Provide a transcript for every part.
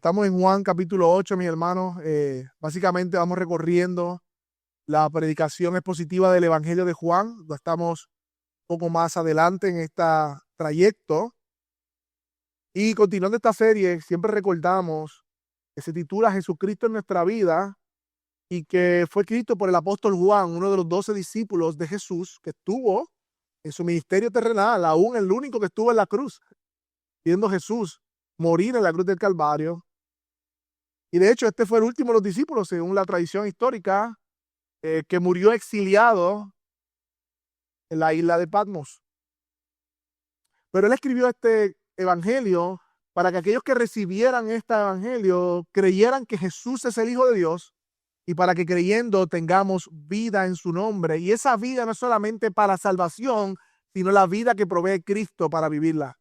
Estamos en Juan capítulo 8, mis hermanos. Básicamente vamos recorriendo la predicación expositiva del Evangelio de Juan. Estamos un poco más adelante en este trayecto. Y continuando esta serie, siempre recordamos que se titula Jesucristo en nuestra vida y que fue escrito por el apóstol Juan, uno de los 12 discípulos de Jesús, que estuvo en su ministerio terrenal, aún el único que estuvo en la cruz, viendo a Jesús morir en la cruz del Calvario. Y de hecho, este fue el último de los discípulos, según la tradición histórica, que murió exiliado en la isla de Patmos. Pero él escribió este evangelio para que aquellos que recibieran este evangelio creyeran que Jesús es el Hijo de Dios y para que creyendo tengamos vida en su nombre. Y esa vida no es solamente para salvación, sino la vida que provee Cristo para vivirla.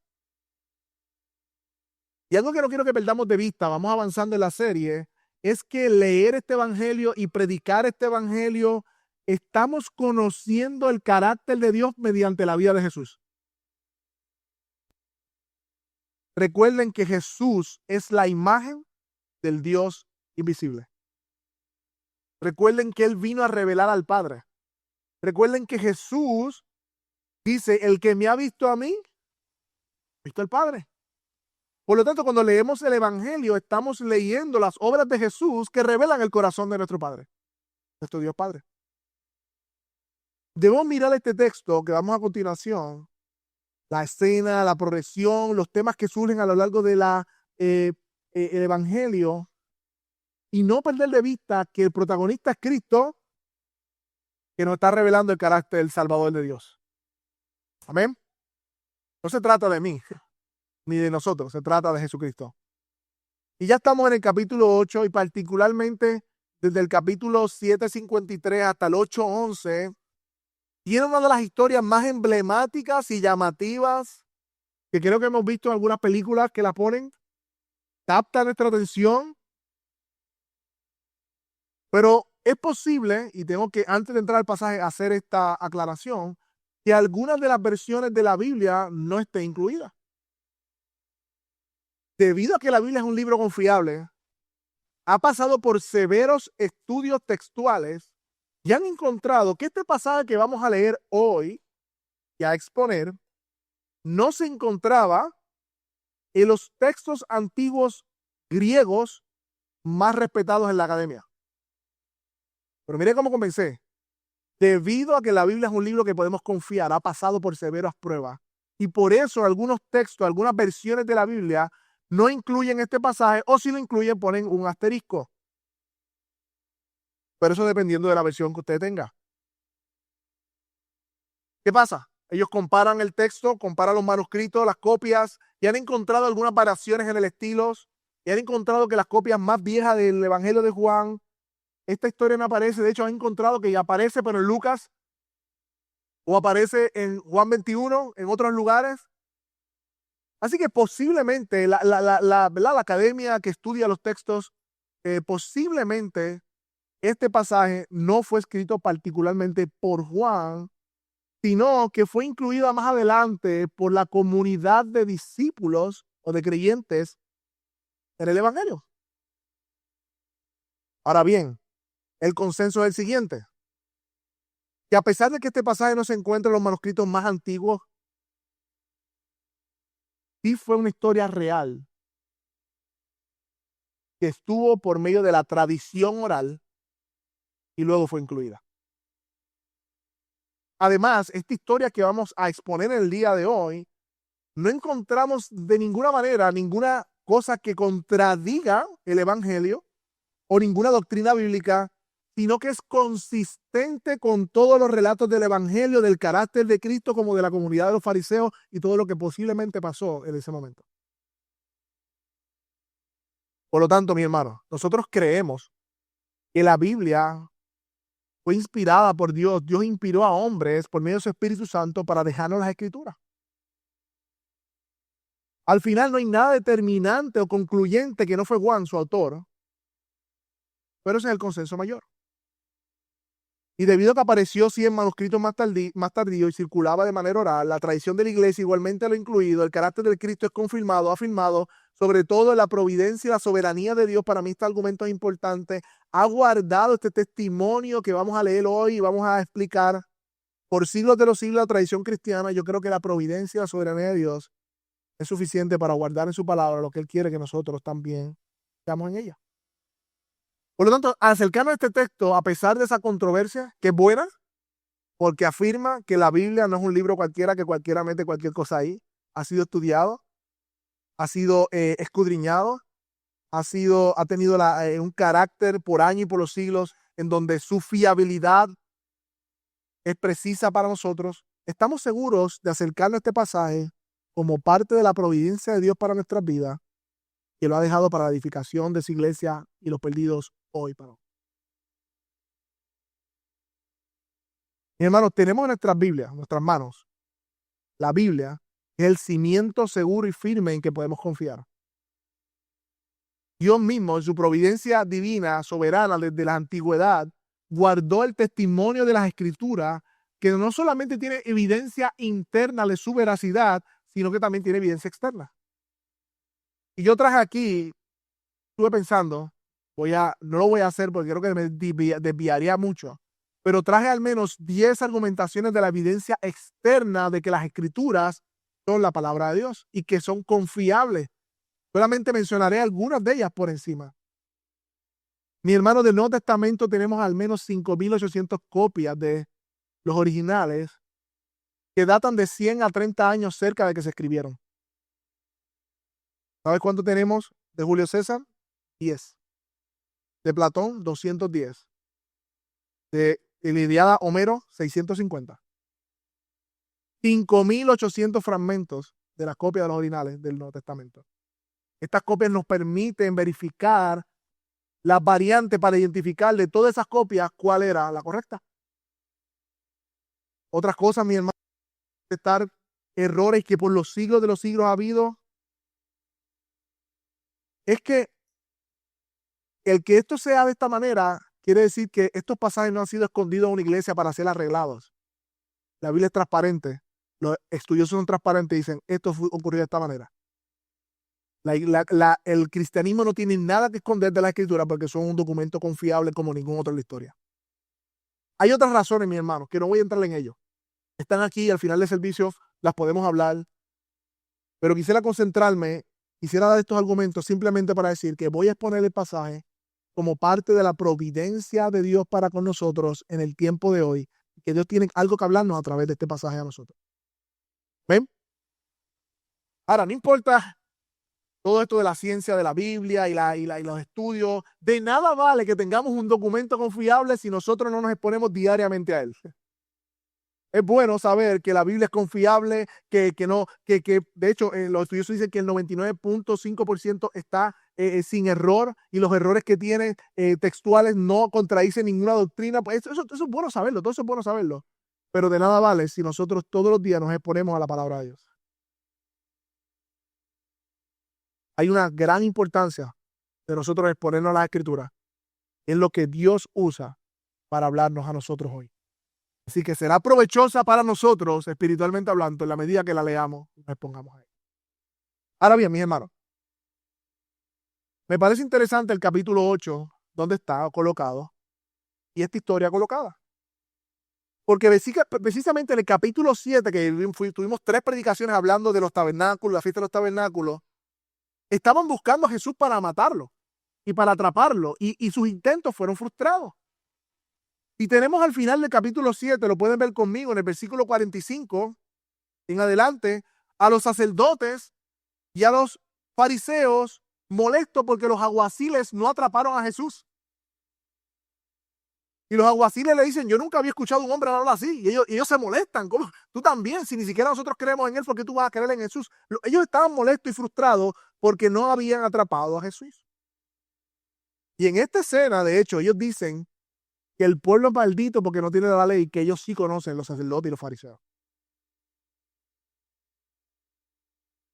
Y algo que no quiero que perdamos de vista, vamos avanzando en la serie, es que leer este evangelio y predicar este evangelio, estamos conociendo el carácter de Dios mediante la vida de Jesús. Recuerden que Jesús es la imagen del Dios invisible. Recuerden que Él vino a revelar al Padre. Recuerden que Jesús dice, el que me ha visto a mí, ha visto al Padre. Por lo tanto, cuando leemos el Evangelio, estamos leyendo las obras de Jesús que revelan el corazón de nuestro Padre, nuestro Dios Padre. Debemos mirar este texto que vamos a continuación, la escena, la progresión, los temas que surgen a lo largo de el Evangelio, y no perder de vista que el protagonista es Cristo, que nos está revelando el carácter del Salvador de Dios. Amén. No se trata de mí ni de nosotros, se trata de Jesucristo. Y ya estamos en el capítulo 8 y particularmente desde el capítulo 7:53 hasta el 8:11, tiene una de las historias más emblemáticas y llamativas que creo que hemos visto en algunas películas que la ponen, capta nuestra atención, pero es posible, y tengo que antes de entrar al pasaje hacer esta aclaración, que algunas de las versiones de la Biblia no estén incluidas. Debido a que la Biblia es un libro confiable, ha pasado por severos estudios textuales y han encontrado que este pasaje que vamos a leer hoy y a exponer no se encontraba en los textos antiguos griegos más respetados en la academia. Pero mire cómo comencé. Debido a que la Biblia es un libro que podemos confiar, ha pasado por severas pruebas. Y por eso algunos textos, algunas versiones de la Biblia no incluyen este pasaje, o si lo incluyen ponen un asterisco. Pero eso dependiendo de la versión que usted tenga. ¿Qué pasa? Ellos comparan el texto, comparan los manuscritos, las copias, y han encontrado algunas variaciones en el estilo, y han encontrado que las copias más viejas del Evangelio de Juan, esta historia no aparece. De hecho, han encontrado que ya aparece, pero en Lucas, o aparece en Juan 21, en otros lugares. Así que posiblemente la academia que estudia los textos, posiblemente este pasaje no fue escrito particularmente por Juan, sino que fue incluida más adelante por la comunidad de discípulos o de creyentes en el Evangelio. Ahora bien, el consenso es el siguiente, que a pesar de que este pasaje no se encuentra en los manuscritos más antiguos, sí fue una historia real que estuvo por medio de la tradición oral y luego fue incluida. Además, esta historia que vamos a exponer el día de hoy, no encontramos de ninguna manera ninguna cosa que contradiga el Evangelio o ninguna doctrina bíblica, sino que es consistente con todos los relatos del Evangelio, del carácter de Cristo como de la comunidad de los fariseos y todo lo que posiblemente pasó en ese momento. Por lo tanto, mi hermano, nosotros creemos que la Biblia fue inspirada por Dios. Dios inspiró a hombres por medio de su Espíritu Santo para dejarnos las Escrituras. Al final no hay nada determinante o concluyente que no fue Juan, su autor, pero ese es el consenso mayor. Y debido a que apareció sí en manuscritos más tardío y circulaba de manera oral, la tradición de la iglesia igualmente lo ha incluido, el carácter del Cristo es confirmado, afirmado, sobre todo en la providencia y la soberanía de Dios. Para mí este argumento es importante. Ha guardado este testimonio que vamos a leer hoy y vamos a explicar por siglos de los siglos la tradición cristiana. Yo creo que la providencia y la soberanía de Dios es suficiente para guardar en su palabra lo que Él quiere que nosotros también seamos en ella. Por lo tanto, acercarnos a este texto, a pesar de esa controversia, que es buena, porque afirma que la Biblia no es un libro cualquiera, que cualquiera mete cualquier cosa ahí, ha sido estudiado, ha sido escudriñado, ha tenido un carácter por años y por los siglos, en donde su fiabilidad es precisa para nosotros. Estamos seguros de acercarnos a este pasaje como parte de la providencia de Dios para nuestras vidas, que lo ha dejado para la edificación de su iglesia y los perdidos hoy para hoy. Mis hermanos, tenemos en nuestras Biblias, en nuestras manos, la Biblia es el cimiento seguro y firme en que podemos confiar. Dios mismo, en su providencia divina, soberana, desde la antigüedad, guardó el testimonio de las Escrituras, que no solamente tiene evidencia interna de su veracidad, sino que también tiene evidencia externa. Y yo traje aquí, estuve pensando, no lo voy a hacer porque creo que me desviaría mucho, pero traje al menos 10 argumentaciones de la evidencia externa de que las Escrituras son la palabra de Dios y que son confiables. Solamente mencionaré algunas de ellas por encima. Mi hermano, del Nuevo Testamento tenemos al menos 5.800 copias de los originales que datan de 100 a 30 años cerca de que se escribieron. ¿Sabes cuánto tenemos de Julio César? 10. De Platón, 210. De Ilíada, Homero, 650. 5.800 fragmentos de las copias de los originales del Nuevo Testamento. Estas copias nos permiten verificar las variantes para identificar de todas esas copias cuál era la correcta. Otras cosas, mi hermano, estar errores que por los siglos de los siglos ha habido, es que el que esto sea de esta manera quiere decir que estos pasajes no han sido escondidos en una iglesia para ser arreglados. La Biblia es transparente, los estudiosos son transparentes y dicen, esto ocurrió de esta manera. El cristianismo no tiene nada que esconder de la Escritura porque son un documento confiable como ningún otro en la historia. Hay otras razones, mi hermano, que no voy a entrar en ello. Están aquí, al final del servicio las podemos hablar, pero quisiera dar estos argumentos simplemente para decir que voy a exponer el pasaje como parte de la providencia de Dios para con nosotros en el tiempo de hoy, que Dios tiene algo que hablarnos a través de este pasaje a nosotros. ¿Ven? Ahora, no importa todo esto de la ciencia de la Biblia y los estudios, de nada vale que tengamos un documento confiable si nosotros no nos exponemos diariamente a él. Es bueno saber que la Biblia es confiable, que de hecho los estudiosos dicen que el 99.5% está sin error y los errores que tiene textuales no contradicen ninguna doctrina. Pues eso es bueno saberlo, todo eso es bueno saberlo. Pero de nada vale si nosotros todos los días nos exponemos a la palabra de Dios. Hay una gran importancia de nosotros exponernos a las Escrituras. Es lo que Dios usa para hablarnos a nosotros hoy. Así que será provechosa para nosotros, espiritualmente hablando, en la medida que la leamos y nos expongamos a ella. Ahora bien, mis hermanos, me parece interesante el capítulo 8, donde está colocado, y esta historia colocada. Porque precisamente en el capítulo 7, que tuvimos 3 predicaciones hablando de los tabernáculos, la fiesta de los tabernáculos, estaban buscando a Jesús para matarlo y para atraparlo, y sus intentos fueron frustrados. Y tenemos al final del capítulo 7, lo pueden ver conmigo en el versículo 45 en adelante, a los sacerdotes y a los fariseos molestos porque los alguaciles no atraparon a Jesús. Y los alguaciles le dicen, yo nunca había escuchado a un hombre hablar así. Y ellos se molestan. ¿Cómo? Tú también, si ni siquiera nosotros creemos en él, ¿por qué tú vas a creer en Jesús? Ellos estaban molestos y frustrados porque no habían atrapado a Jesús. Y en esta escena, de hecho, ellos dicen que el pueblo es maldito porque no tiene la ley, que ellos sí conocen, los sacerdotes y los fariseos.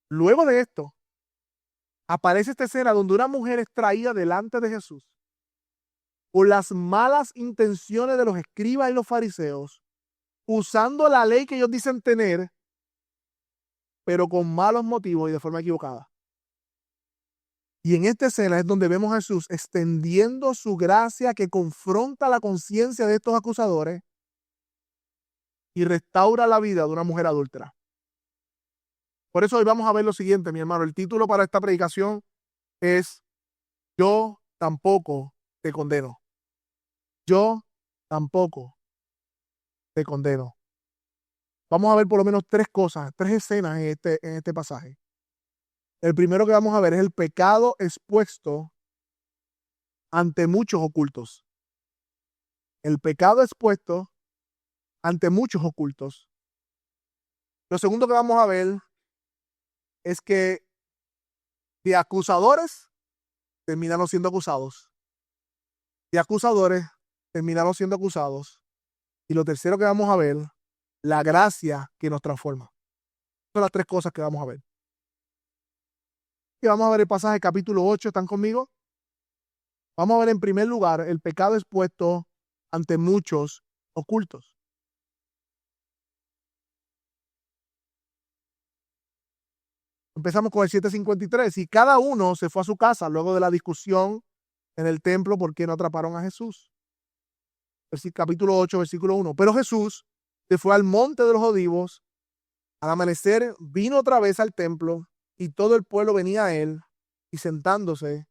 Luego de esto, aparece esta escena donde una mujer es traída delante de Jesús por las malas intenciones de los escribas y los fariseos, usando la ley que ellos dicen tener, pero con malos motivos y de forma equivocada. Y en esta escena es donde vemos a Jesús extendiendo su gracia que confronta la conciencia de estos acusadores y restaura la vida de una mujer adúltera. Por eso hoy vamos a ver lo siguiente, mi hermano. El título para esta predicación es Yo tampoco te condeno. Yo tampoco te condeno. Vamos a ver por lo menos tres cosas, tres escenas en este pasaje. El primero que vamos a ver es el pecado expuesto ante muchos ocultos. El pecado expuesto ante muchos ocultos. Lo segundo que vamos a ver es que de acusadores terminaron siendo acusados. De acusadores terminaron siendo acusados. Y lo tercero que vamos a ver, la gracia que nos transforma. Son las tres cosas que vamos a ver. Y vamos a ver el pasaje capítulo 8. ¿Están conmigo? Vamos a ver en primer lugar el pecado expuesto ante muchos ocultos. Empezamos con el 7:53. Y cada uno se fue a su casa luego de la discusión en el templo por qué no atraparon a Jesús. Capítulo 8, versículo 1. Pero Jesús se fue al monte de los Olivos. Al amanecer vino otra vez al templo y todo el pueblo venía a él y sentándose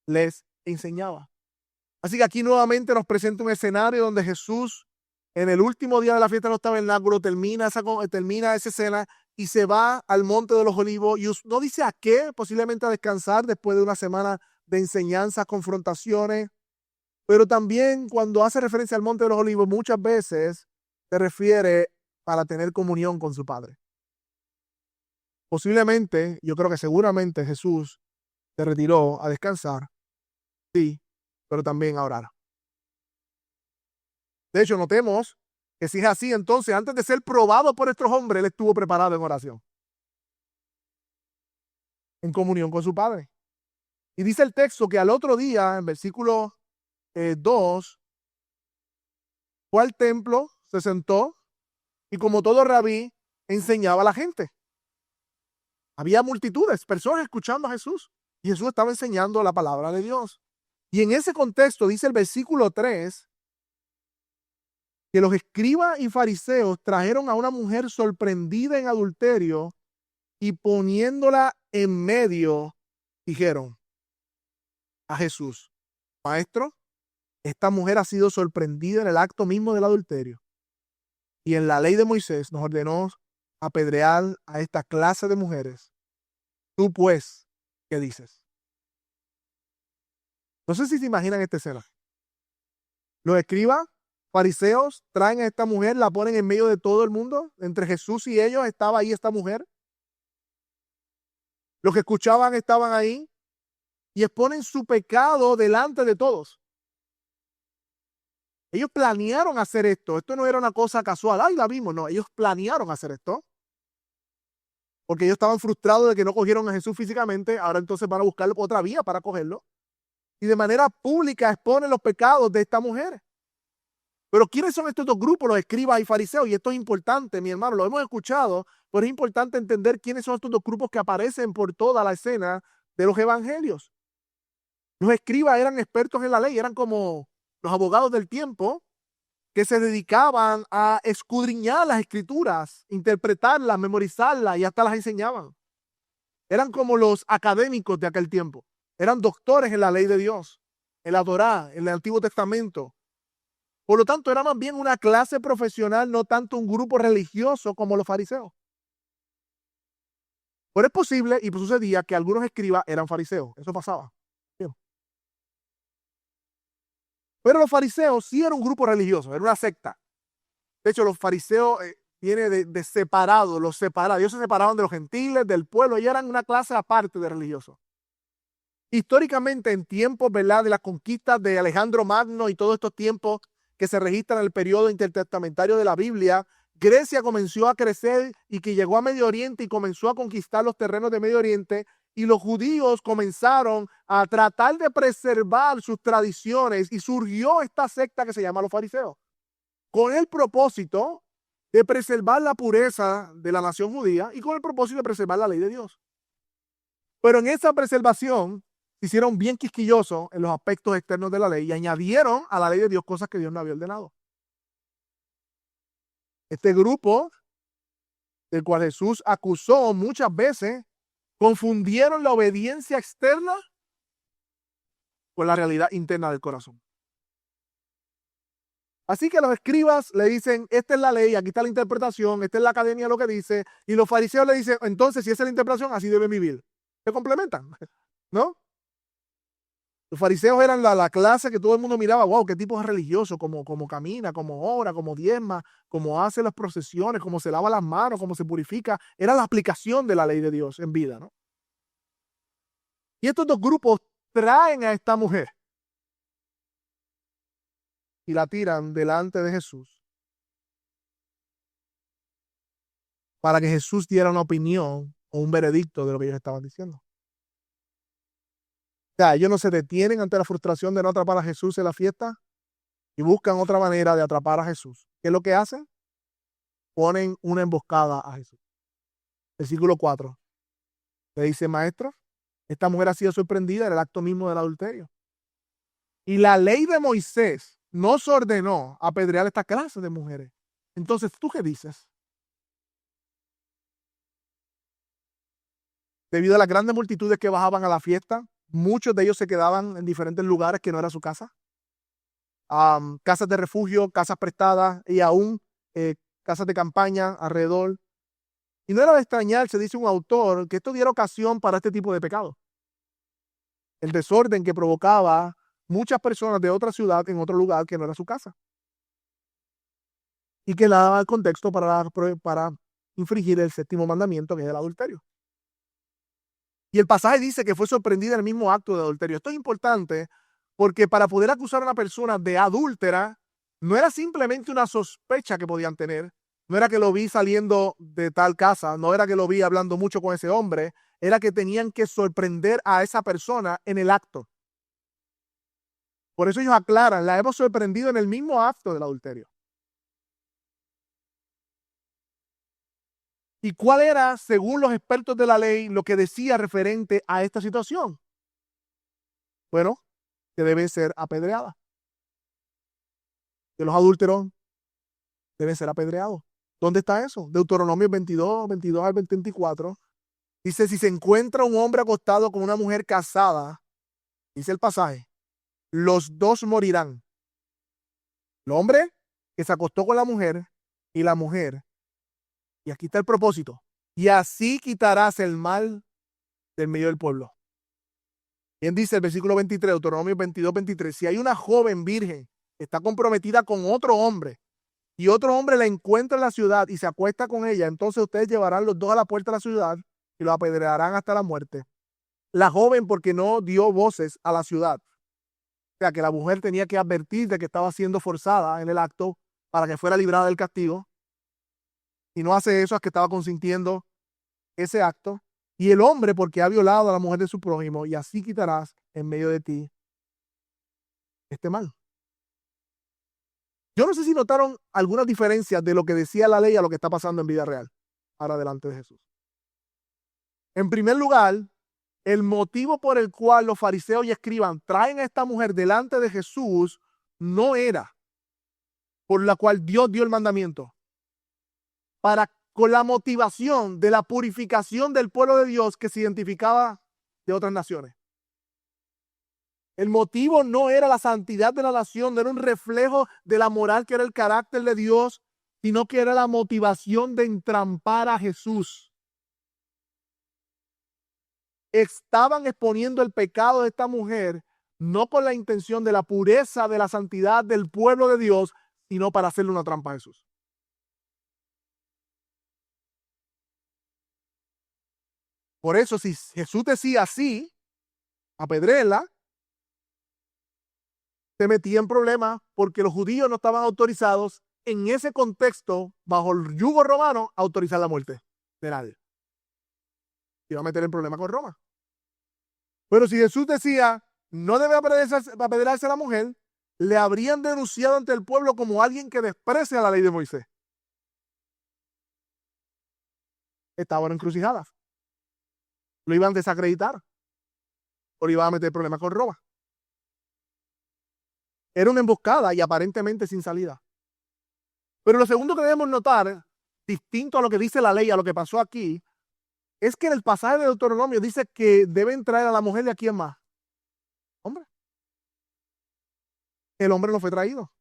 les enseñaba. Así que aquí nuevamente nos presenta un escenario donde Jesús en el último día de la fiesta de los tabernáculos termina esa escena y se va al monte de los Olivos y no dice a qué, posiblemente a descansar después de una semana de enseñanzas, confrontaciones, pero también cuando hace referencia al monte de los Olivos muchas veces se refiere para tener comunión con su Padre. Posiblemente, yo creo que seguramente Jesús se retiró a descansar, sí, pero también a orar. De hecho, notemos que si es así, entonces antes de ser probado por estos hombres, él estuvo preparado en oración, en comunión con su Padre. Y dice el texto que al otro día, en versículo 2, fue al templo, se sentó y como todo rabí, enseñaba a la gente. Había multitudes, personas escuchando a Jesús y Jesús estaba enseñando la palabra de Dios. Y en ese contexto dice el versículo 3 que los escribas y fariseos trajeron a una mujer sorprendida en adulterio y poniéndola en medio, dijeron a Jesús: Maestro, esta mujer ha sido sorprendida en el acto mismo del adulterio. Y en la ley de Moisés nos ordenó apedrear a esta clase de mujeres. Tú pues, ¿qué dices? No sé si se imaginan esta escena. Los escribas, fariseos, traen a esta mujer, la ponen en medio de todo el mundo. Entre Jesús y ellos estaba ahí esta mujer. Los que escuchaban estaban ahí y exponen su pecado delante de todos. Ellos planearon hacer esto. Esto no era una cosa casual. Ay, la vimos. No, ellos planearon hacer esto. Porque ellos estaban frustrados de que no cogieron a Jesús físicamente. Ahora entonces van a buscar otra vía para cogerlo. Y de manera pública exponen los pecados de esta mujer. Pero ¿quiénes son estos dos grupos, los escribas y fariseos? Y esto es importante, mi hermano, lo hemos escuchado, pero es importante entender quiénes son estos dos grupos que aparecen por toda la escena de los evangelios. Los escribas eran expertos en la ley, eran como los abogados del tiempo que se dedicaban a escudriñar las escrituras, interpretarlas, memorizarlas y hasta las enseñaban. Eran como los académicos de aquel tiempo. Eran doctores en la ley de Dios, en la Torá, en el Antiguo Testamento. Por lo tanto, era más bien una clase profesional, no tanto un grupo religioso como los fariseos. Pero es posible y sucedía que algunos escribas eran fariseos. Eso pasaba. Bien. Pero los fariseos sí eran un grupo religioso, era una secta. De hecho, los fariseos viene de separado, los separados. Ellos se separaban de los gentiles, del pueblo, y eran una clase aparte de religiosos. Históricamente, en tiempos, ¿verdad?, de las conquistas de Alejandro Magno y todos estos tiempos que se registran en el periodo intertestamentario de la Biblia, Grecia comenzó a crecer y que llegó a Medio Oriente y comenzó a conquistar los terrenos de Medio Oriente y los judíos comenzaron a tratar de preservar sus tradiciones y surgió esta secta que se llama los fariseos, con el propósito de preservar la pureza de la nación judía y con el propósito de preservar la ley de Dios. Pero en esa preservación se hicieron bien quisquillosos en los aspectos externos de la ley y añadieron a la ley de Dios cosas que Dios no había ordenado. Este grupo, del cual Jesús acusó muchas veces, confundieron la obediencia externa con la realidad interna del corazón. Así que los escribas le dicen, esta es la ley, aquí está la interpretación, esta es la academia lo que dice, y los fariseos le dicen, entonces si esa es la interpretación, así deben vivir. Se complementan, ¿no? Los fariseos eran la clase que todo el mundo miraba, wow, qué tipo de religioso, cómo camina, cómo ora, cómo diezma, cómo hace las procesiones, cómo se lava las manos, cómo se purifica. Era la aplicación de la ley de Dios en vida, ¿no? Y estos dos grupos traen a esta mujer y la tiran delante de Jesús para que Jesús diera una opinión o un veredicto de lo que ellos estaban diciendo. O sea, ellos no se detienen ante la frustración de no atrapar a Jesús en la fiesta y buscan otra manera de atrapar a Jesús. ¿Qué es lo que hacen? Ponen una emboscada a Jesús. Versículo 4. Le dice, maestro, esta mujer ha sido sorprendida en el acto mismo del adulterio. Y la ley de Moisés nos ordenó apedrear esta clase de mujeres. Entonces, ¿tú qué dices? Debido a las grandes multitudes que bajaban a la fiesta, muchos de ellos se quedaban en diferentes lugares que no era su casa. Casas de refugio, casas prestadas y aún casas de campaña alrededor. Y no era de extrañarse, dice un autor, que esto diera ocasión para este tipo de pecado. El desorden que provocaba muchas personas de otra ciudad en otro lugar que no era su casa. Y que le daba el contexto para infringir el séptimo mandamiento, que es el adulterio. Y el pasaje dice que fue sorprendida en el mismo acto de adulterio. Esto es importante porque para poder acusar a una persona de adúltera, no era simplemente una sospecha que podían tener, no era que lo vi saliendo de tal casa, no era que lo vi hablando mucho con ese hombre, era que tenían que sorprender a esa persona en el acto. Por eso ellos aclaran, la hemos sorprendido en el mismo acto del adulterio. ¿Y cuál era, según los expertos de la ley, lo que decía referente a esta situación? Bueno, que debe ser apedreada. Que los adúlteros deben ser apedreados. ¿Dónde está eso? Deuteronomio 22 al 24. Dice, si se encuentra un hombre acostado con una mujer casada, dice el pasaje, los dos morirán. El hombre que se acostó con la mujer y la mujer. Y aquí está el propósito. Y así quitarás el mal del medio del pueblo. Bien dice el versículo 23, Deuteronomio 22, 23. Si hay una joven virgen que está comprometida con otro hombre y otro hombre la encuentra en la ciudad y se acuesta con ella, entonces ustedes llevarán los dos a la puerta de la ciudad y lo apedrearán hasta la muerte. La joven porque no dio voces a la ciudad. O sea, que la mujer tenía que advertir de que estaba siendo forzada en el acto para que fuera librada del castigo. Y no hace eso, es que estaba consintiendo ese acto. Y el hombre porque ha violado a la mujer de su prójimo, y así quitarás en medio de ti este mal. Yo no sé si notaron algunas diferencias de lo que decía la ley a lo que está pasando en vida real, ahora delante de Jesús. En primer lugar, el motivo por el cual los fariseos y escribas traen a esta mujer delante de Jesús no era por la cual Dios dio el mandamiento, con la motivación de la purificación del pueblo de Dios que se identificaba de otras naciones. El motivo no era la santidad de la nación, no era un reflejo de la moral que era el carácter de Dios, sino que era la motivación de entrampar a Jesús. Estaban exponiendo el pecado de esta mujer, no con la intención de la pureza, de la santidad del pueblo de Dios, sino para hacerle una trampa a Jesús. Por eso, si Jesús decía así, apedréela, se metía en problemas porque los judíos no estaban autorizados en ese contexto, bajo el yugo romano, a autorizar la muerte de nadie. Se iba a meter en problema con Roma. Pero si Jesús decía, no debe apedrearse a la mujer, le habrían denunciado ante el pueblo como alguien que desprecia la ley de Moisés. Estaban encrucijadas. Lo iban a desacreditar. O le iban a meter problemas con Roma. Era una emboscada y aparentemente sin salida. Pero lo segundo que debemos notar, distinto a lo que dice la ley, a lo que pasó aquí, es que en el pasaje de Deuteronomio dice que deben traer a la mujer de aquí en más. Hombre. El hombre no fue traído.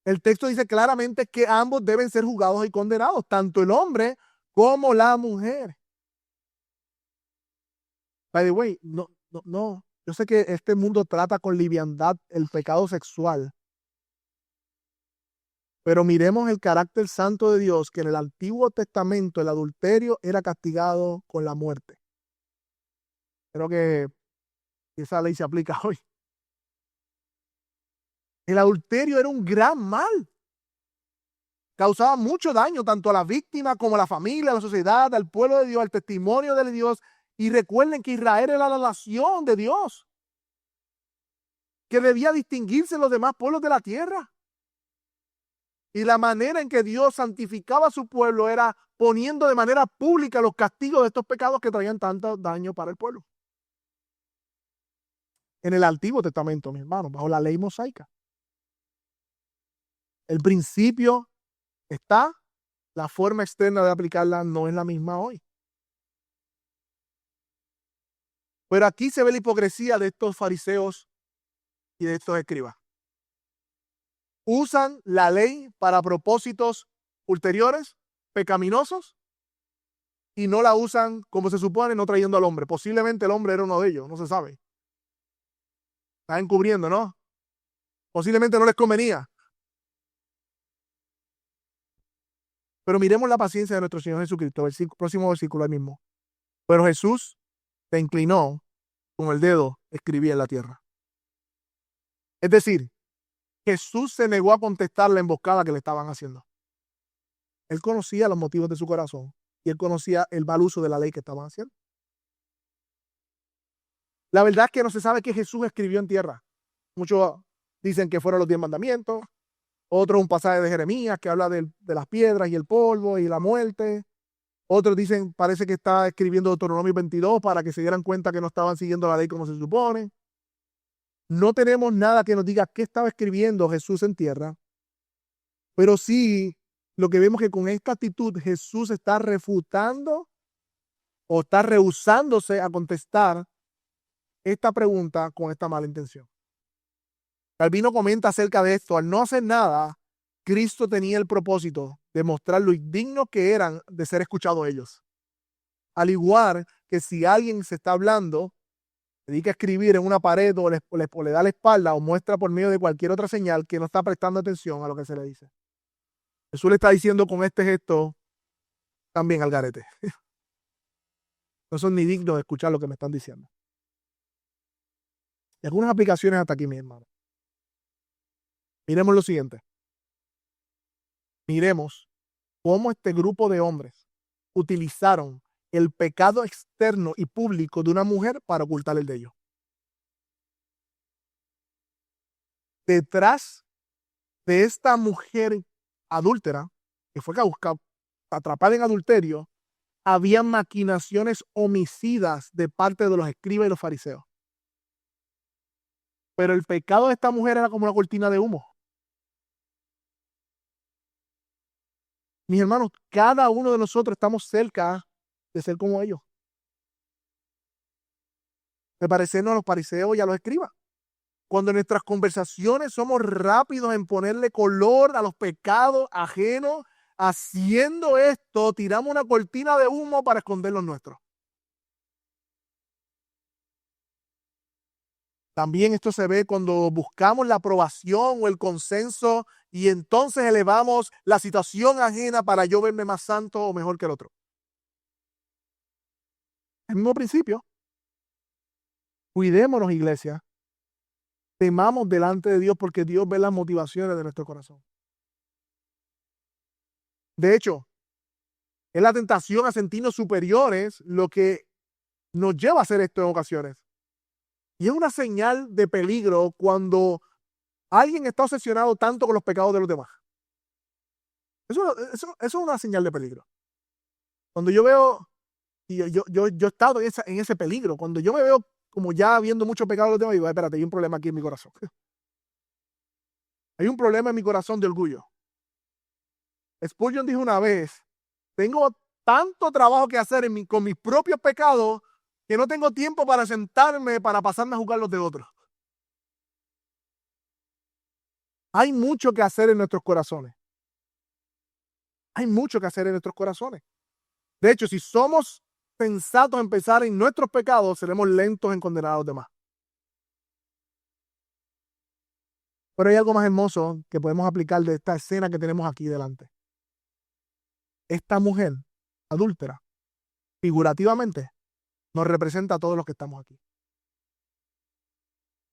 El texto dice claramente que ambos deben ser juzgados y condenados, tanto el hombre como la mujer. By the way, no. Yo sé que este mundo trata con liviandad el pecado sexual. Pero miremos el carácter santo de Dios, que en el Antiguo Testamento el adulterio era castigado con la muerte. Creo que esa ley se aplica hoy. El adulterio era un gran mal. Causaba mucho daño tanto a la víctima como a la familia, a la sociedad, al pueblo de Dios, al testimonio de Dios. Y recuerden que Israel era la nación de Dios, que debía distinguirse de los demás pueblos de la tierra. Y la manera en que Dios santificaba a su pueblo era poniendo de manera pública los castigos de estos pecados que traían tanto daño para el pueblo. En el Antiguo Testamento, mis hermanos, bajo la ley mosaica. El principio está, la forma externa de aplicarla no es la misma hoy. Pero aquí se ve la hipocresía de estos fariseos y de estos escribas. Usan la ley para propósitos ulteriores, pecaminosos, y no la usan como se supone, no trayendo al hombre. Posiblemente el hombre era uno de ellos, no se sabe. Están encubriendo, ¿no? Posiblemente no les convenía. Pero miremos la paciencia de nuestro Señor Jesucristo, próximo versículo ahí mismo. Pero Jesús se inclinó, con el dedo escribía en la tierra. Es decir, Jesús se negó a contestar la emboscada que le estaban haciendo. Él conocía los motivos de su corazón y él conocía el mal uso de la ley que estaban haciendo. La verdad es que no se sabe qué Jesús escribió en tierra. Muchos dicen que fueron los 10 mandamientos, otro un pasaje de Jeremías que habla de las piedras y el polvo y la muerte. Otros dicen, parece que está escribiendo Deuteronomio 22 para que se dieran cuenta que no estaban siguiendo la ley como se supone. No tenemos nada que nos diga qué estaba escribiendo Jesús en tierra, pero sí lo que vemos que con esta actitud Jesús está refutando o está rehusándose a contestar esta pregunta con esta mala intención. Calvino comenta acerca de esto: al no hacer nada, Cristo tenía el propósito de mostrar lo indignos que eran de ser escuchados ellos. Al igual que si alguien se está hablando, dedica a escribir en una pared o le da la espalda o muestra por medio de cualquier otra señal que no está prestando atención a lo que se le dice. Jesús le está diciendo con este gesto también al garete. No son ni dignos de escuchar lo que me están diciendo. Y algunas aplicaciones hasta aquí, mi hermano. Miremos lo siguiente. Miremos cómo este grupo de hombres utilizaron el pecado externo y público de una mujer para ocultar el de ellos. Detrás de esta mujer adúltera, que fue atrapada en adulterio, había maquinaciones homicidas de parte de los escribas y los fariseos. Pero el pecado de esta mujer era como una cortina de humo. Mis hermanos, cada uno de nosotros estamos cerca de ser como ellos, de parecernos a los fariseos y a los escribas. Cuando en nuestras conversaciones somos rápidos en ponerle color a los pecados ajenos, haciendo esto, tiramos una cortina de humo para esconder los nuestros. También esto se ve cuando buscamos la aprobación o el consenso y entonces elevamos la situación ajena para yo verme más santo o mejor que el otro. El mismo principio. Cuidémonos, iglesia. Temamos delante de Dios porque Dios ve las motivaciones de nuestro corazón. De hecho, es la tentación a sentirnos superiores lo que nos lleva a hacer esto en ocasiones. Y es una señal de peligro cuando alguien está obsesionado tanto con los pecados de los demás. Eso es una señal de peligro. Cuando yo veo, y yo he estado en ese peligro, cuando yo me veo como ya viendo mucho pecado de los demás, digo, espérate, hay un problema aquí en mi corazón. Hay un problema en mi corazón de orgullo. Spurgeon dijo una vez, tengo tanto trabajo que hacer con mis propios pecados que no tengo tiempo para sentarme para pasarme a juzgar los de otros. Hay mucho que hacer en nuestros corazones. Hay mucho que hacer en nuestros corazones. De hecho, si somos sensatos en pensar en nuestros pecados, seremos lentos en condenar a los demás. Pero hay algo más hermoso que podemos aplicar de esta escena que tenemos aquí delante. Esta mujer adúltera, figurativamente, nos representa a todos los que estamos aquí.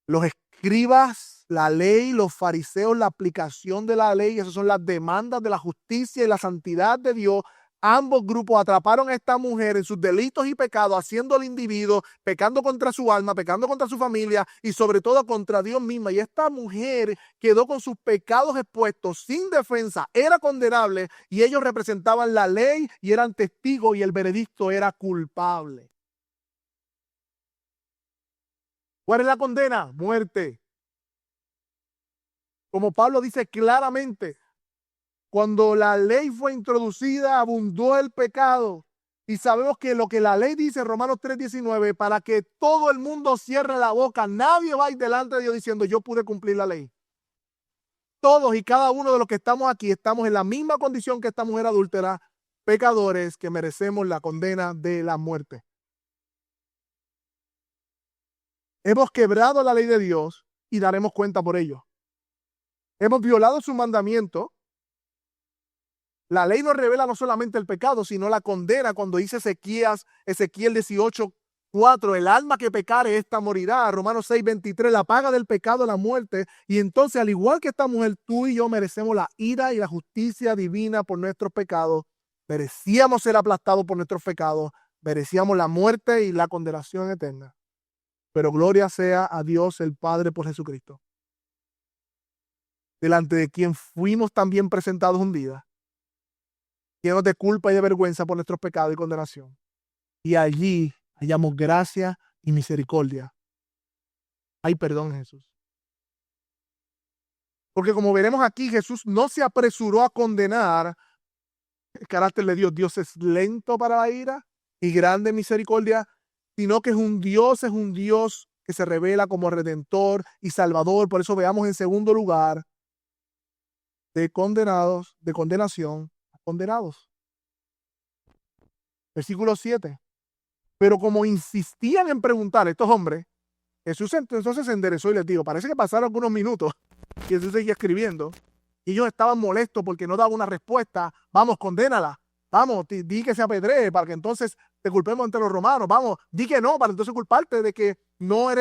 Los escribas, la ley, los fariseos, la aplicación de la ley, esas son las demandas de la justicia y la santidad de Dios. Ambos grupos atraparon a esta mujer en sus delitos y pecados, haciendo al individuo, pecando contra su alma, pecando contra su familia y sobre todo contra Dios misma. Y esta mujer quedó con sus pecados expuestos, sin defensa, era condenable y ellos representaban la ley y eran testigos y el veredicto era culpable. ¿Cuál es la condena? Muerte. Como Pablo dice claramente, cuando la ley fue introducida, abundó el pecado. Y sabemos que lo que la ley dice en Romanos 3:19, para que todo el mundo cierre la boca, nadie va a ir delante de Dios diciendo, yo pude cumplir la ley. Todos y cada uno de los que estamos aquí estamos en la misma condición que esta mujer adúltera, pecadores que merecemos la condena de la muerte. Hemos quebrado la ley de Dios y daremos cuenta por ello. Hemos violado su mandamiento. La ley nos revela no solamente el pecado, sino la condena. Cuando dice Ezequiel 18:4, el alma que pecare, esta morirá. Romanos 6:23, la paga del pecado es la muerte. Y entonces, al igual que esta mujer, tú y yo merecemos la ira y la justicia divina por nuestros pecados. Merecíamos ser aplastados por nuestros pecados. Merecíamos la muerte y la condenación eterna. Pero gloria sea a Dios el Padre por Jesucristo, delante de quien fuimos también presentados un día, llenos de culpa y de vergüenza por nuestros pecados y condenación. Y allí hallamos gracia y misericordia. Hay perdón en Jesús. Porque como veremos aquí, Jesús no se apresuró a condenar el carácter de Dios. Dios es lento para la ira y grande en misericordia, sino que es un Dios que se revela como Redentor y Salvador. Por eso veamos en segundo lugar, de condenación a condenados. Versículo 7. Pero como insistían en preguntar estos hombres, Jesús entonces se enderezó y les dijo, parece que pasaron algunos minutos y Jesús seguía escribiendo y ellos estaban molestos porque no daba una respuesta. Vamos, condénala. Vamos, di que se apedree para que entonces te culpemos ante los romanos. Vamos, di que no, para entonces culparte de que no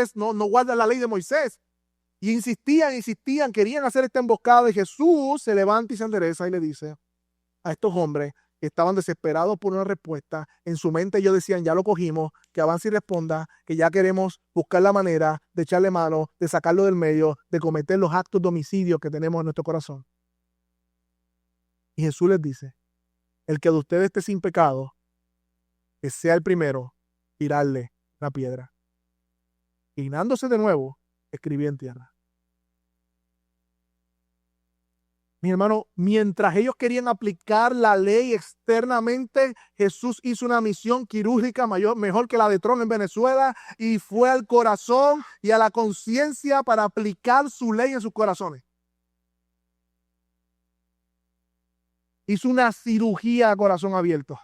guardas la ley de Moisés. Y insistían, querían hacer esta emboscada y Jesús se levanta y se endereza y le dice a estos hombres que estaban desesperados por una respuesta, en su mente ellos decían, ya lo cogimos, que avance y responda, que ya queremos buscar la manera de echarle mano, de sacarlo del medio, de cometer los actos de homicidio que tenemos en nuestro corazón. Y Jesús les dice, el que de ustedes esté sin pecado, que sea el primero, tirarle la piedra. Inclinándose de nuevo, escribía en tierra. Mi hermano, mientras ellos querían aplicar la ley externamente, Jesús hizo una misión quirúrgica mejor que la de Trump en Venezuela y fue al corazón y a la conciencia para aplicar su ley en sus corazones. Hizo una cirugía a corazón abierto.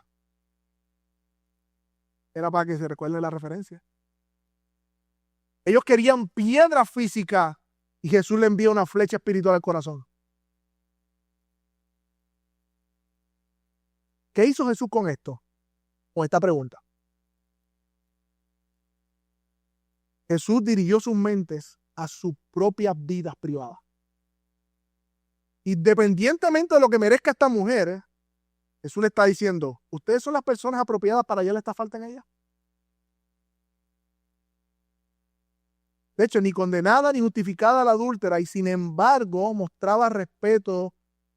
Era para que se recuerde la referencia. Ellos querían piedra física y Jesús le envía una flecha espiritual al corazón. ¿Qué hizo Jesús con esto? Con esta pregunta. Jesús dirigió sus mentes a sus propias vidas privadas. Independientemente de lo que merezca esta mujer, Jesús le está diciendo, ¿ustedes son las personas apropiadas para hallarle esta falta en ella? De hecho, ni condenada ni justificada la adúltera, y sin embargo mostraba respeto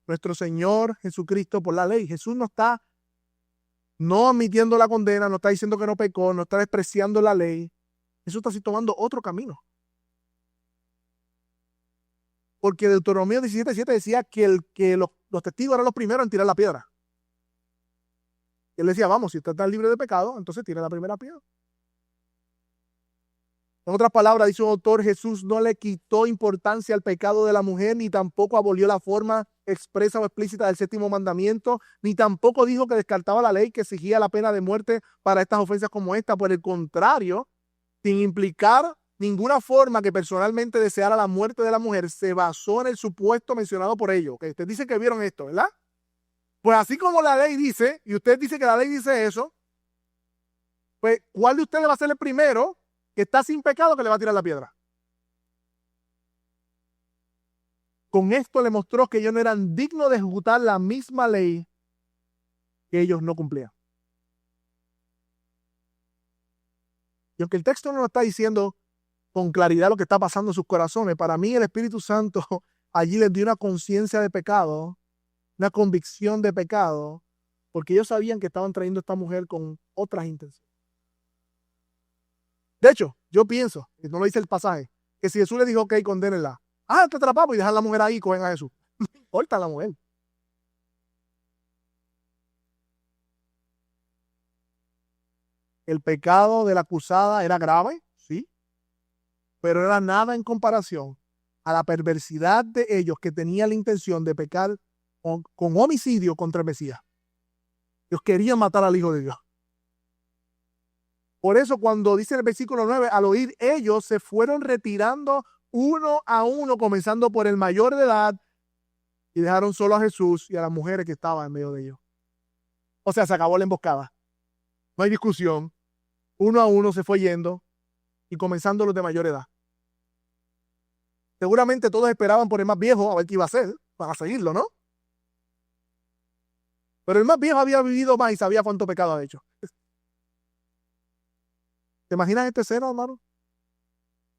nuestro Señor Jesucristo por la ley. Jesús no está admitiendo la condena, no está diciendo que no pecó, no está despreciando la ley. Jesús está así tomando otro camino. Porque Deuteronomio 17:7 decía que los testigos eran los primeros en tirar la piedra. Y él decía, vamos, si usted está libre de pecado, entonces tire la primera piedra. En otras palabras, dice un autor, Jesús no le quitó importancia al pecado de la mujer, ni tampoco abolió la forma expresa o explícita del séptimo mandamiento, ni tampoco dijo que descartaba la ley que exigía la pena de muerte para estas ofensas como esta. Por el contrario, sin implicar ninguna forma que personalmente deseara la muerte de la mujer, se basó en el supuesto mencionado por ellos. Que usted dice que vieron esto, ¿verdad? Pues así como la ley dice, y usted dice que la ley dice eso, pues ¿cuál de ustedes va a ser el primero que está sin pecado que le va a tirar la piedra? Con esto le mostró que ellos no eran dignos de ejecutar la misma ley que ellos no cumplían. Y aunque el texto no nos está diciendo con claridad lo que está pasando en sus corazones, para mí el Espíritu Santo allí les dio una conciencia de pecado, una convicción de pecado, porque ellos sabían que estaban trayendo a esta mujer con otras intenciones. De hecho, yo pienso, y no lo dice el pasaje, que si Jesús le dijo, ok, condénenla, te atrapamos y dejan a la mujer ahí y cogen a Jesús. No importa la mujer. El pecado de la acusada era grave, sí, pero era nada en comparación a la perversidad de ellos que tenían la intención de pecar con homicidio contra el Mesías. Ellos querían matar al Hijo de Dios. Por eso cuando dice el versículo 9, al oír ellos se fueron retirando uno a uno, comenzando por el mayor de edad, y dejaron solo a Jesús y a las mujeres que estaban en medio de ellos. O sea, se acabó la emboscada. No hay discusión. Uno a uno se fue yendo y comenzando los de mayor edad. Seguramente todos esperaban por el más viejo a ver qué iba a hacer para seguirlo, ¿no? Pero el más viejo había vivido más y sabía cuánto pecado ha hecho. ¿Te imaginas esta escena, hermano?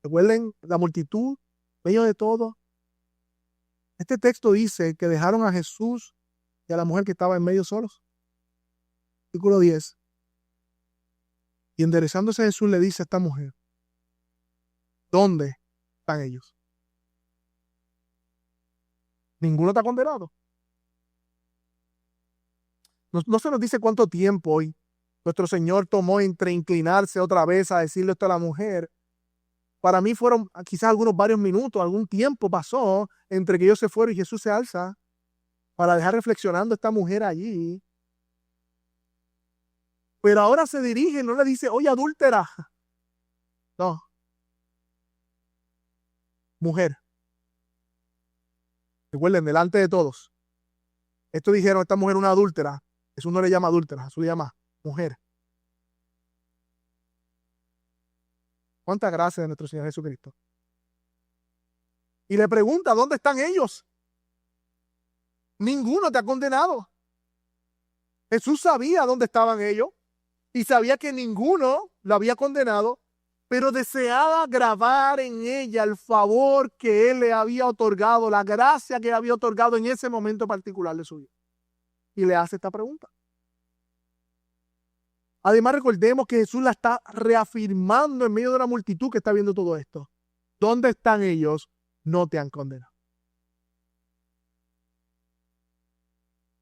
Recuerden la multitud, medio de todo. Este texto dice que dejaron a Jesús y a la mujer que estaba en medio solos. Versículo 10. Y enderezándose a Jesús le dice a esta mujer, ¿dónde están ellos? Ninguno está condenado. No se nos dice cuánto tiempo hoy nuestro Señor tomó entre inclinarse otra vez a decirle esto a la mujer. Para mí fueron quizás algunos varios minutos, algún tiempo pasó entre que ellos se fueron y Jesús se alza para dejar reflexionando a esta mujer allí. Pero ahora se dirige, no le dice, oye, adúltera. No. Mujer. Recuerden, delante de todos. Esto dijeron, esta mujer es una adúltera. Jesús no le llama adúltera, Jesús le llama mujer. Cuánta gracia de nuestro Señor Jesucristo. Y le pregunta, ¿dónde están ellos? Ninguno te ha condenado. Jesús sabía dónde estaban ellos y sabía que ninguno lo había condenado, pero deseaba grabar en ella el favor que Él le había otorgado, la gracia que había otorgado en ese momento particular de su vida. Y le hace esta pregunta. Además, recordemos que Jesús la está reafirmando en medio de una multitud que está viendo todo esto. ¿Dónde están ellos? No te han condenado.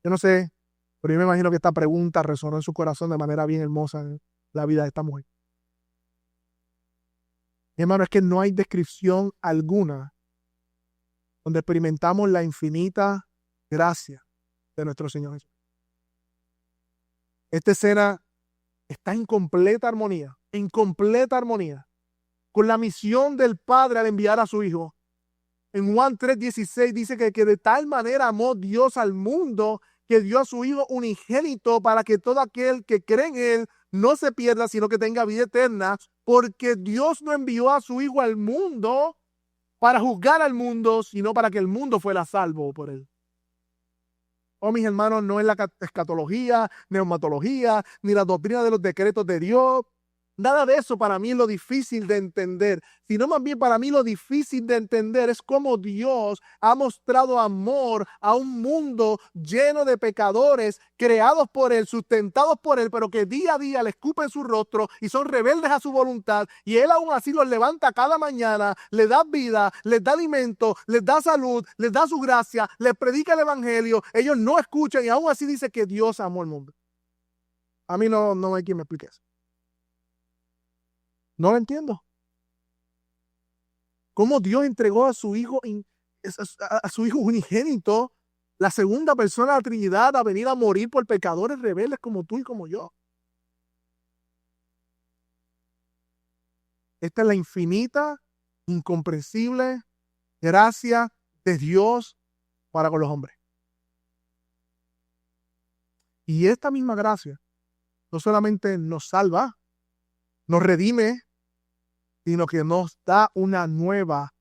Yo no sé, pero yo me imagino que esta pregunta resonó en su corazón de manera bien hermosa en la vida de esta mujer. Mi hermano, es que no hay descripción alguna donde experimentamos la infinita gracia de nuestro Señor Jesús. Esta escena está en completa armonía con la misión del Padre al enviar a su Hijo. En Juan 3:16 dice que de tal manera amó Dios al mundo que dio a su Hijo unigénito para que todo aquel que cree en Él no se pierda, sino que tenga vida eterna, porque Dios no envió a su Hijo al mundo para juzgar al mundo, sino para que el mundo fuera salvo por Él. Oh, mis hermanos, no es la escatología, neumatología, ni la doctrina de los decretos de Dios. Nada de eso para mí es lo difícil de entender, sino más bien para mí lo difícil de entender es cómo Dios ha mostrado amor a un mundo lleno de pecadores, creados por Él, sustentados por Él, pero que día a día le escupen su rostro y son rebeldes a su voluntad, y Él aún así los levanta cada mañana, les da vida, les da alimento, les da salud, les da su gracia, les predica el evangelio, ellos no escuchan y aún así dice que Dios amó al mundo. A mí no hay quien me explique eso. No lo entiendo. ¿Cómo Dios entregó a su hijo, a su hijo unigénito, la segunda persona de la Trinidad, a venir a morir por pecadores rebeldes como tú y como yo? Esta es la infinita, incomprensible gracia de Dios para con los hombres. Y esta misma gracia no solamente nos salva, nos redime, sino que nos da una nueva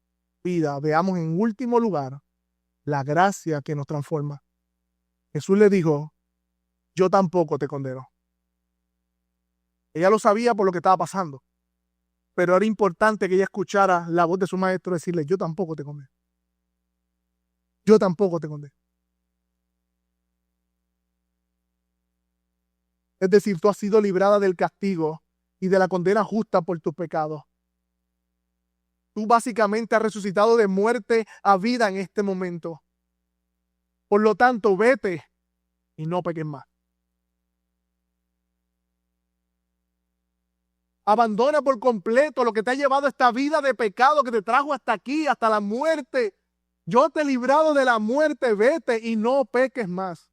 vida. Veamos en último lugar la gracia que nos transforma. Jesús le dijo, yo tampoco te condeno. Ella lo sabía por lo que estaba pasando, pero era importante que ella escuchara la voz de su maestro decirle, yo tampoco te condeno. Yo tampoco te condeno. Es decir, tú has sido librada del castigo y de la condena justa por tus pecados. Tú básicamente has resucitado de muerte a vida en este momento. Por lo tanto, vete y no peques más. Abandona por completo lo que te ha llevado a esta vida de pecado que te trajo hasta aquí, hasta la muerte. Yo te he librado de la muerte, vete y no peques más.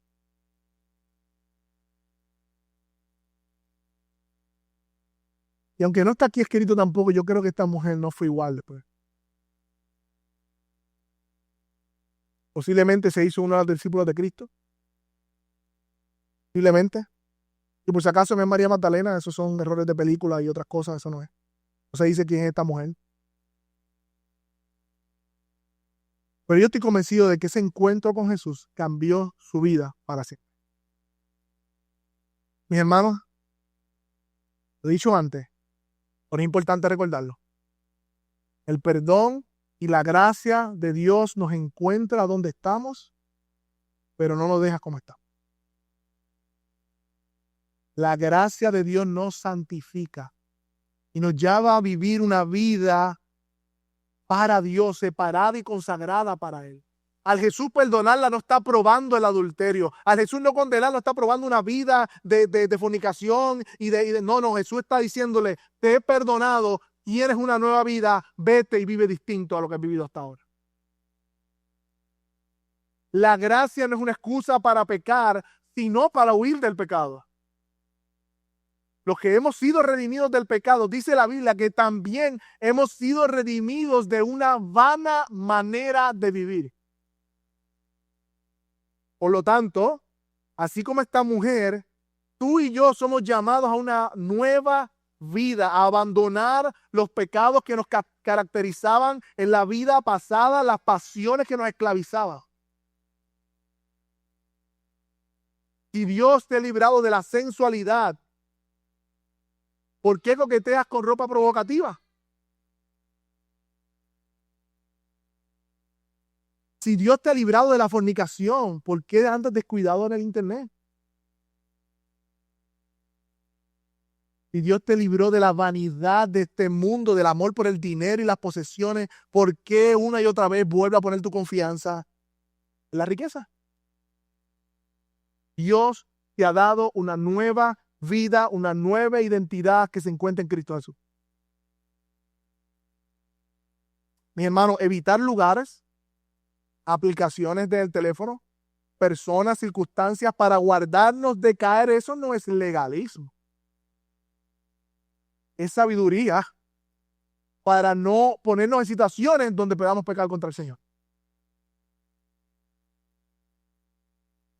Y aunque no está aquí escrito tampoco, yo creo que esta mujer no fue igual después. Posiblemente se hizo uno de los discípulos de Cristo. Posiblemente. Y por si acaso no es María Magdalena, esos son errores de película y otras cosas, eso no es. No se dice quién es esta mujer. Pero yo estoy convencido de que ese encuentro con Jesús cambió su vida para siempre. Mis hermanos, lo he dicho antes, pero es importante recordarlo. El perdón y la gracia de Dios nos encuentra donde estamos, pero no nos deja como estamos. La gracia de Dios nos santifica y nos lleva a vivir una vida para Dios, separada y consagrada para Él. Al Jesús perdonarla no está probando el adulterio. Al Jesús no condenarla no está probando una vida de fornicación no, Jesús está diciéndole, te he perdonado, tienes una nueva vida, vete y vive distinto a lo que has vivido hasta ahora. La gracia no es una excusa para pecar, sino para huir del pecado. Los que hemos sido redimidos del pecado, dice la Biblia que también hemos sido redimidos de una vana manera de vivir. Por lo tanto, así como esta mujer, tú y yo somos llamados a una nueva vida, a abandonar los pecados que nos caracterizaban en la vida pasada, las pasiones que nos esclavizaban. Si Dios te ha librado de la sensualidad, ¿por qué coqueteas con ropa provocativa? Si Dios te ha librado de la fornicación, ¿por qué andas descuidado en el internet? Si Dios te libró de la vanidad de este mundo, del amor por el dinero y las posesiones, ¿por qué una y otra vez vuelve a poner tu confianza en la riqueza? Dios te ha dado una nueva vida, una nueva identidad que se encuentra en Cristo Jesús. Mis hermanos, evitar lugares, aplicaciones del teléfono, personas, circunstancias para guardarnos de caer, eso no es legalismo. Es sabiduría para no ponernos en situaciones donde podamos pecar contra el Señor.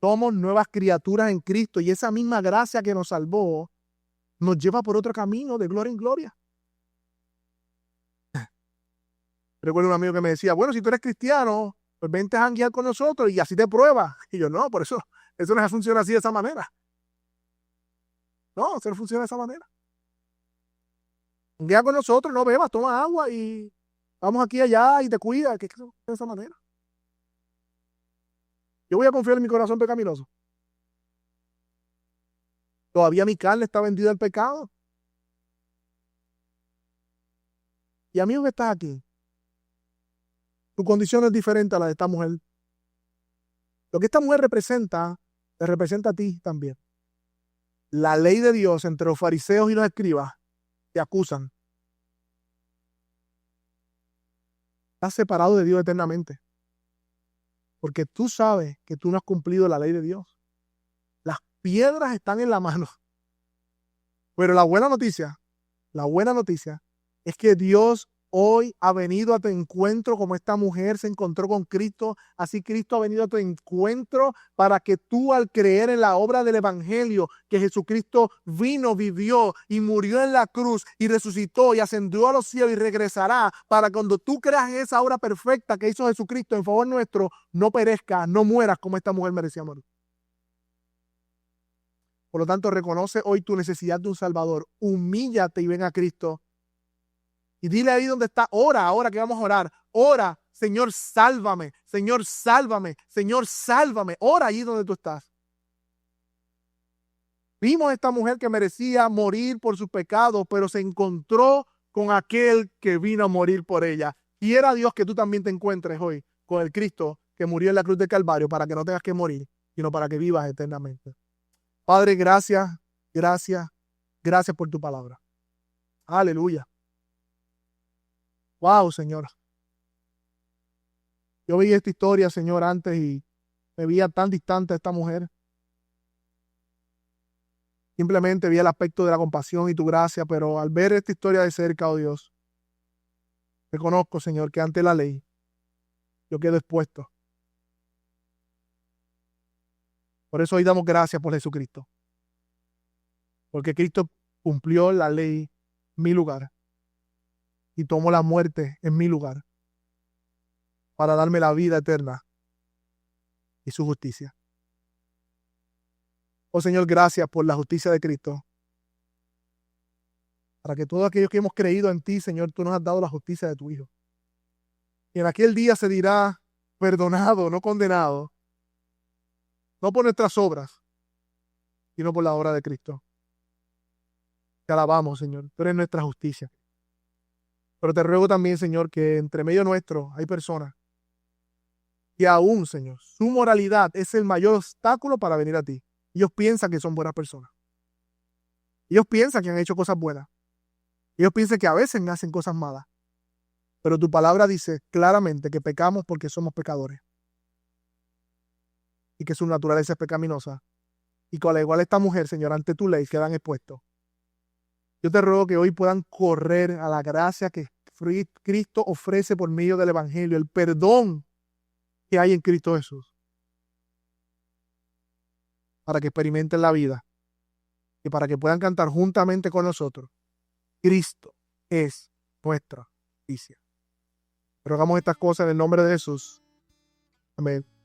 Somos nuevas criaturas en Cristo y esa misma gracia que nos salvó nos lleva por otro camino de gloria en gloria. Recuerdo un amigo que me decía, bueno, si tú eres cristiano, pues vente a janguear con nosotros y así te pruebas. Y yo, no, por eso no funciona así de esa manera. No, eso no funciona de esa manera. Un día con nosotros, no bebas, toma agua y vamos aquí allá y te cuida, que de esa manera. Yo voy a confiar en mi corazón pecaminoso. Todavía mi carne está vendida al pecado. Y amigo que estás aquí, tu condición es diferente a la de esta mujer. Lo que esta mujer representa, te representa a ti también. La ley de Dios entre los fariseos y los escribas te acusan. Estás separado de Dios eternamente. Porque tú sabes que tú no has cumplido la ley de Dios. Las piedras están en la mano. Pero la buena noticia es que Dios hoy ha venido a tu encuentro como esta mujer se encontró con Cristo. Así Cristo ha venido a tu encuentro para que tú, al creer en la obra del Evangelio, que Jesucristo vino, vivió y murió en la cruz y resucitó y ascendió a los cielos y regresará, para cuando tú creas en esa obra perfecta que hizo Jesucristo en favor nuestro, no perezcas, no mueras como esta mujer merecía morir. Por lo tanto, reconoce hoy tu necesidad de un Salvador. Humíllate y ven a Cristo. Y dile ahí donde está, ora, ahora que vamos a orar. Ora, Señor, sálvame. Señor, sálvame. Señor, sálvame. Ora allí donde tú estás. Vimos a esta mujer que merecía morir por sus pecados, pero se encontró con aquel que vino a morir por ella. Quiera Dios que tú también te encuentres hoy con el Cristo que murió en la cruz del Calvario para que no tengas que morir, sino para que vivas eternamente. Padre, gracias, gracias, gracias por tu palabra. Aleluya. Wow, Señor. Yo vi esta historia, Señor, antes y me veía tan distante a esta mujer. Simplemente vi el aspecto de la compasión y tu gracia, pero al ver esta historia de cerca, oh Dios, reconozco, Señor, que ante la ley yo quedo expuesto. Por eso hoy damos gracias por Jesucristo. Porque Cristo cumplió la ley en mi lugar y tomó la muerte en mi lugar para darme la vida eterna y su justicia. Oh Señor, gracias por la justicia de Cristo. Para que todos aquellos que hemos creído en ti, Señor, tú nos has dado la justicia de tu Hijo. Y en aquel día se dirá perdonado, no condenado, no por nuestras obras, sino por la obra de Cristo. Te alabamos, Señor. Tú eres nuestra justicia. Pero te ruego también, Señor, que entre medio nuestro hay personas que aún, Señor, su moralidad es el mayor obstáculo para venir a ti. Ellos piensan que son buenas personas. Ellos piensan que han hecho cosas buenas. Ellos piensan que a veces hacen cosas malas. Pero tu palabra dice claramente que pecamos porque somos pecadores. Y que su naturaleza es pecaminosa. Y que al igual esta mujer, Señor, ante tu ley quedan expuestos. Yo te ruego que hoy puedan correr a la gracia que Cristo ofrece por medio del Evangelio, el perdón que hay en Cristo Jesús, para que experimenten la vida y para que puedan cantar juntamente con nosotros. Cristo es nuestra justicia. Rogamos estas cosas en el nombre de Jesús. Amén.